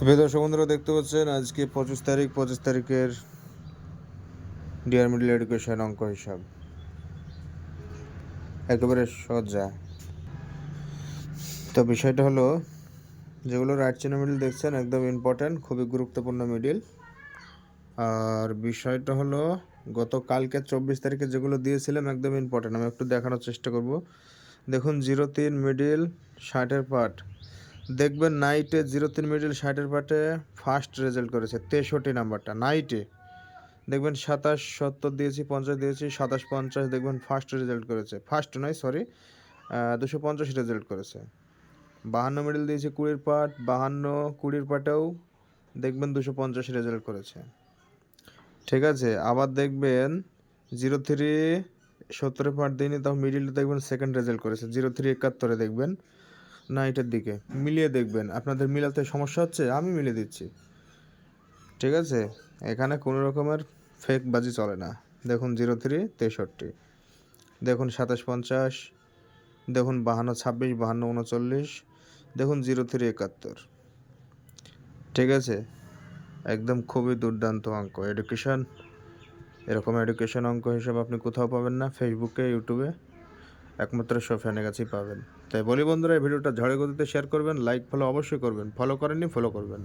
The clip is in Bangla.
তো প্রিয় দর্শক বন্ধুরা, দেখতে পাচ্ছেন আজকে 25 তারিখের ডিয়ার মিডল এডুকেশন অঙ্ক হিসাব একেবারে সোজা। তো বিষয়টা হলো, যেগুলো রাইট চিহ্ন মিডল দেখছেন একদম ইম্পর্ট্যান্ট, খুবই গুরুত্বপূর্ণ মিডল। আর বিষয়টা হলো, গতকালকে 24 তারিখে যেগুলো দিয়েছিলাম একদম ইম্পর্ট্যান্ট, আমি একটু দেখানোর চেষ্টা করব। দেখুন 03 মিডল 60-এর পার্ট দেখবেন। নাইটে 03 মিডল 60-এর পার্টে ফার্স্ট রেজাল্ট করেছে 63 নাম্বারটা নাইটে। দেখবেন 27 70 দিয়েছি, 50 দিয়েছি, 27 50 দেখবেন ফার্স্ট রেজাল্ট করেছে, ফার্স্ট নয় সরি 250 রেজাল্ট করেছে। 52 মিডল দিয়েছি 20-এর পার্ট, 52 20-এর পার্টেও দেখবেন 250 রেজাল্ট করেছে। ঠিক আছে, আবার দেখবেন 03 70-এর পার্ট দিইনি, তখন মিডিলে দেখবেন সেকেন্ড রেজাল্ট করেছে 03 71-এ দেখবেন নাইটের দিকে। মিলিয়ে দেখবেন, আপনাদের মিলাতে সমস্যা হচ্ছে, আমি মিলিয়ে দিচ্ছি। ঠিক আছে, এখানে কোনো রকমের ফেক বাজি চলে না। দেখুন 03 63, দেখুন 27 50, দেখুন 52 26, 52 39, দেখুন 03 71। ঠিক আছে, একদম খুবই দুর্দান্ত অঙ্ক এডুকেশন। এরকম এডুকেশন অঙ্ক হিসাবে আপনি কোথাও পাবেন না, ফেসবুকে ইউটিউবে একমাত্র সোফিয়ানের কাছেই পাবেন। তাই বলি বন্ধুরা, এই ভিডিওটা ঝড়ে গতিতে শেয়ার করবেন, লাইক ফলো অবশ্যই করবেন, ফলো করেননি ফলো করবেন।